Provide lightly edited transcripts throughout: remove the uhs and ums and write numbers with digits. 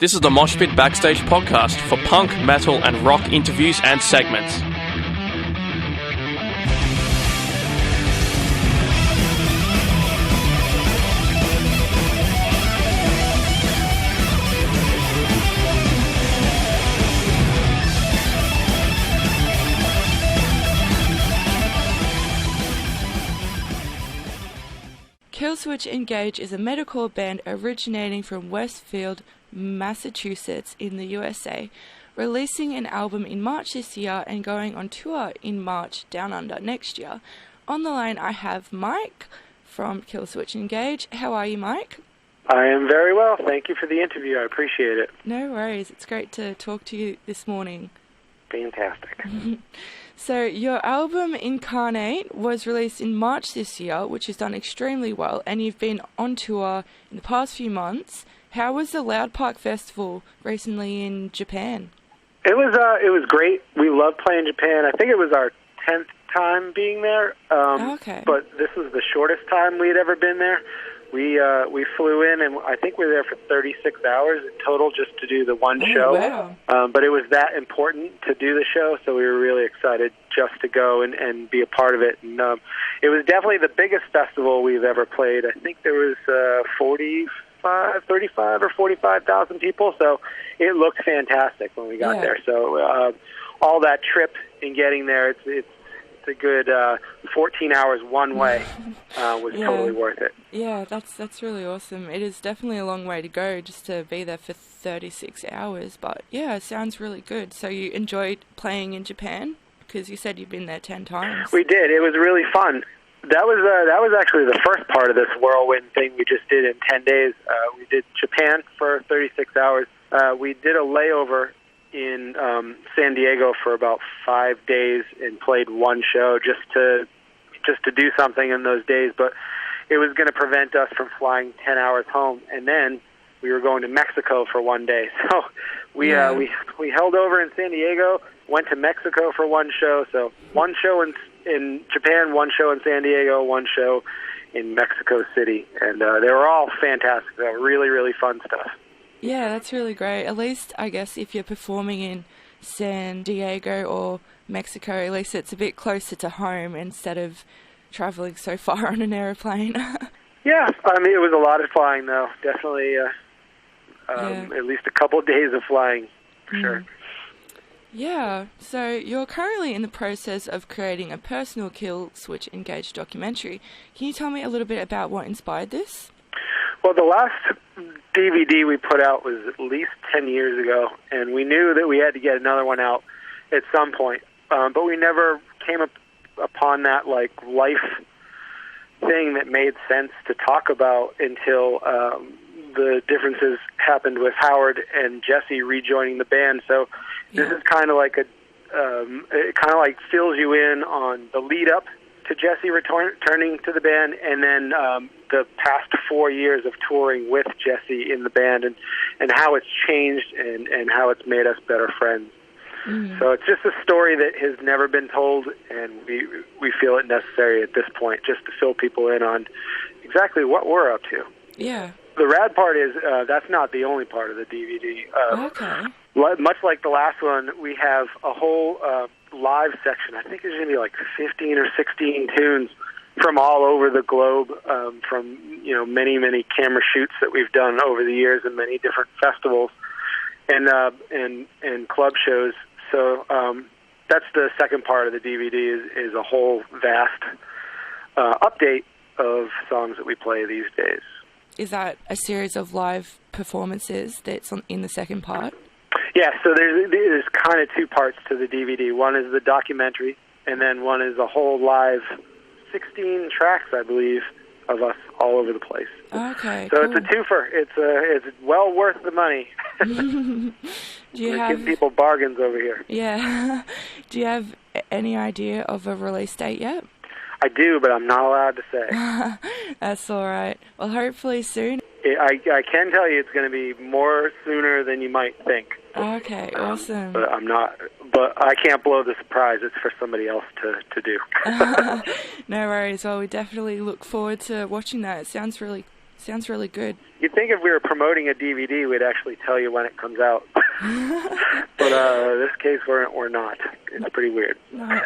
This is the Moshpit Backstage podcast for punk, metal, and rock interviews and segments. Killswitch Engage is a metalcore band originating from Westfield, Massachusetts in the USA, releasing an album in March this year and going on tour in March Down Under next year. On the line I have Mike from Killswitch Engage. How are you, Mike? I am very well. Thank you for the interview. I appreciate it. No worries. It's great to talk to you this morning. Fantastic. So your album Incarnate was released in March this year, which has done extremely well, and you've been on tour in the past few months. How was the Loud Park Festival recently in Japan? It was great. We love playing Japan. I think it was our 10th time being there. Okay. But this was the shortest time we had ever been there. We flew in, and I think we were there for 36 hours in total just to do the one show. Wow. But it was that important to do the show, so we were really excited just to go and be a part of it. And it was definitely the biggest festival we've ever played. I think there was 35 or 45,000 people, so it looked fantastic when we got there. So all that trip and getting there, it's a good 14 hours one way was totally worth it. Yeah, that's really awesome. It is definitely a long way to go just to be there for 36 hours, but yeah, it sounds really good. So you enjoyed playing in Japan? Because you said you've been there 10 times. We did. It was really fun. That was actually the first part of this whirlwind thing we just did in 10 days. We did Japan for 36 hours. We did a layover in San Diego for about 5 days and played one show just to do something in those days, but it was going to prevent us from flying 10 hours home, and then we were going to Mexico for one day. So we held over in San Diego, went to Mexico for one show. So one show in Japan, one show in San Diego, one show in Mexico City, and they were all fantastic. They were really, really fun stuff. Yeah, that's really great. At least, I guess, if you're performing in San Diego or Mexico, at least it's a bit closer to home instead of traveling so far on an aeroplane. Yeah, I mean, it was a lot of flying, though. Definitely at least a couple of days of flying, for sure. Yeah, so you're currently in the process of creating a personal Killswitch Engage documentary. Can you tell me a little bit about what inspired this? Well, the last DVD we put out was at least 10 years ago, and we knew that we had to get another one out at some point. But we never came upon that life thing that made sense to talk about until the differences happened with Howard and Jesse rejoining the band. So this is kind of like it kind of like fills you in on the lead up to Jesse returning to the band, and then the past 4 years of touring with Jesse in the band, and how it's changed and how it's made us better friends. So it's just a story that has never been told, and we feel it necessary at this point just to fill people in on exactly what we're up to. Yeah. The rad part is that's not the only part of the DVD. Okay. Much like the last one, we have a whole live section. I think there's going to be like 15 or 16 tunes from all over the globe, from many camera shoots that we've done over the years and many different festivals and club shows. So that's the second part of the DVD is a whole vast update of songs that we play these days. Is that a series of live performances that's in the second part? Yeah, so there's kind of two parts to the DVD. One is the documentary, and then one is a whole live 16 tracks, I believe, of us all over the place. Okay, so cool. It's a twofer. It's well worth the money. Do you give people bargains over here. Yeah. Do you have any idea of a release date yet? I do, but I'm not allowed to say. That's all right. Well, hopefully soon. I can tell you it's going to be more sooner than you might think. Okay, awesome. But I'm not. But I can't blow the surprise. It's for somebody else to do. No worries. Well, we definitely look forward to watching that. It sounds really Sounds really good. You'd think if we were promoting a DVD, we'd actually tell you when it comes out. But in this case, we're not. It's pretty weird. No,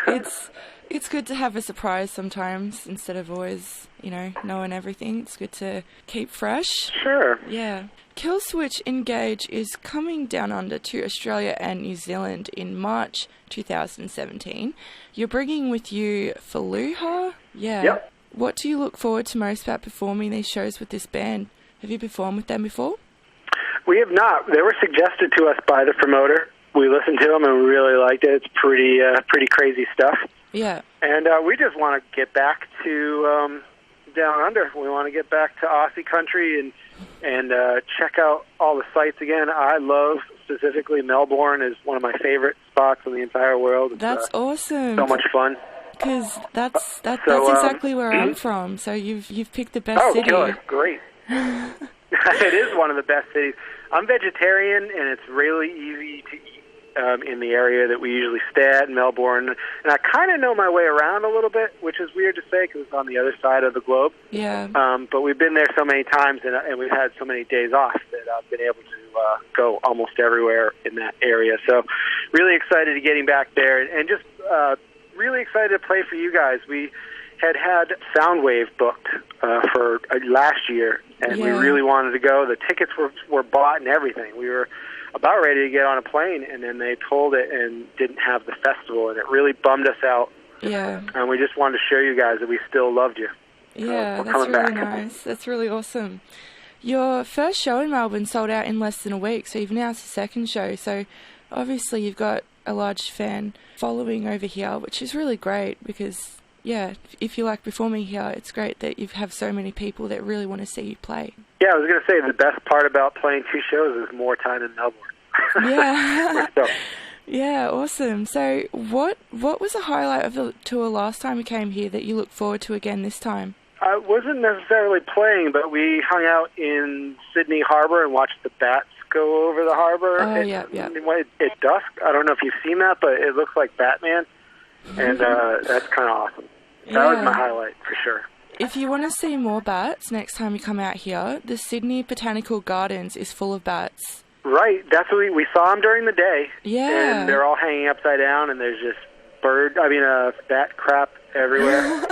it's good to have a surprise sometimes instead of always, knowing everything. It's good to keep fresh. Sure. Yeah. Killswitch Engage is coming down under to Australia and New Zealand in March 2017. You're bringing with you Foley? Yeah. Yep. What do you look forward to most about performing these shows with this band? Have you performed with them before? We have not. They were suggested to us by the promoter. We listened to them and we really liked it. It's pretty crazy stuff. Yeah. And we just want to get back to down under. We want to get back to Aussie country and check out all the sites again. I love specifically Melbourne is one of my favorite spots in the entire world. That's awesome. So much fun. Because that's exactly where I'm from. So you've picked the best city. Oh, great! It is one of the best cities. I'm vegetarian, and it's really easy to eat in the area that we usually stay at in Melbourne. And I kind of know my way around a little bit, which is weird to say because it's on the other side of the globe. Yeah. But we've been there so many times, and we've had so many days off that I've been able to go almost everywhere in that area. So really excited to getting back there, and just really excited to play for you guys. We had Soundwave booked for last year, and we really wanted to go. The tickets were bought and everything. We were about ready to get on a plane, and then they pulled it and didn't have the festival, and it really bummed us out. Yeah. And we just wanted to show you guys that we still loved you. Yeah, so that's really back. nice. That's really awesome. Your first show in Melbourne sold out in less than a week, so you've announced a second show. So obviously you've got a large fan following over here, which is really great because, yeah, if you like performing here, it's great that you have so many people that really want to see you play. Yeah, I was going to say the best part about playing two shows is more time in Melbourne. Yeah. Yeah, awesome. So what was the highlight of the tour last time you came here that you look forward to again this time? I wasn't necessarily playing, but we hung out in Sydney Harbour and watched the bats go over the harbour at dusk. I don't know if you've seen that, but it looks like Batman, and that's kind of awesome. That was my highlight for sure. If you want to see more bats next time you come out here, the Sydney Botanical Gardens is full of bats. Right, that's what we saw them during the day. Yeah. And they're all hanging upside down, and there's just bat crap everywhere.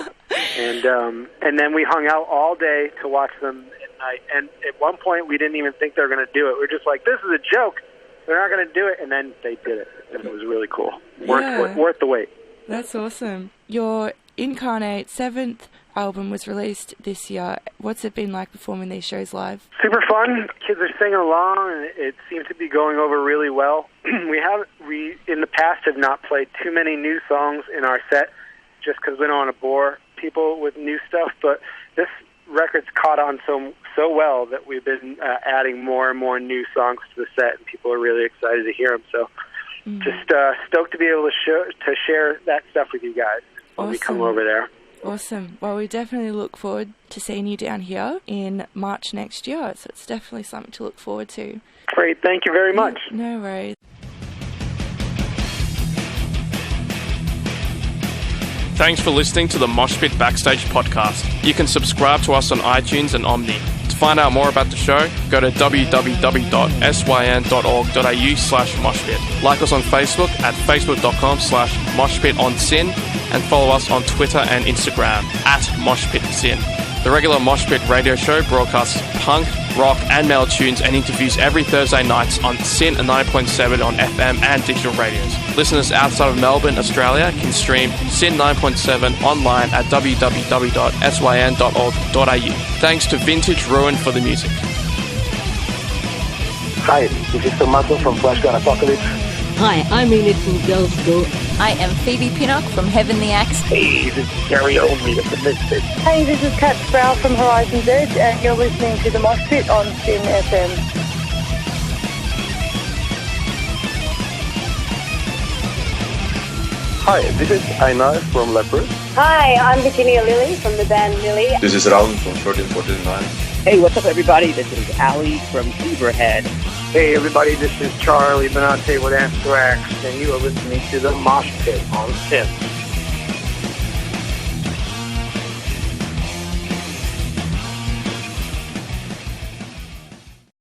And then we hung out all day to watch them at night. And at one point, we didn't even think they were going to do it. We were just like, this is a joke. They're not going to do it. And then they did it. And it was really cool. Worth the wait. That's awesome. Your Incarnate 7th album was released this year. What's it been like performing these shows live? Super fun. Kids are singing along, and it seems to be going over really well. We in the past have not played too many new songs in our set just because we don't want to bore people with new stuff, but this record's caught on so well that we've been adding more and more new songs to the set, and people are really excited to hear them. So just stoked to be able to share that stuff with you guys when we come over there. Awesome. Well, we definitely look forward to seeing you down here in March next year, so it's definitely something to look forward to. Great. Thank you very much. No worries. Thanks for listening to the Moshpit Backstage podcast. You can subscribe to us on iTunes and Omni. To find out more about the show, go to www.syn.org.au/moshpit. Like us on Facebook at facebook.com/moshpitonsin and follow us on Twitter and Instagram at moshpitsin. The regular Moshpit radio show broadcasts punk, rock and metal tunes and interviews every Thursday nights on SYN 9.7 on FM and digital radios. Listeners outside of Melbourne, Australia can stream SYN 9.7 online at www.syn.org.au. Thanks to Vintage Ruin for the music. Hi, this is Tomato from Flashgun Apocalypse. Hi, I'm Enid from Girls Go. I am Phoebe Pinnock from Heaven the Axe. Hey, this is Gary Oldmead of the Misfits. Hey, this is Kat Sproul from Horizon's Edge, and you're listening to the Moshpit on SYN FM. Hi, this is Einar from Leopard. Hi, I'm Virginia Lilly from the band Lily. This is Raul from 1349. Hey, what's up, everybody? This is Ali from Beaverhead. Hey, everybody, this is Charlie Benante with Anthrax, and you are listening to the Moshpit on SYN.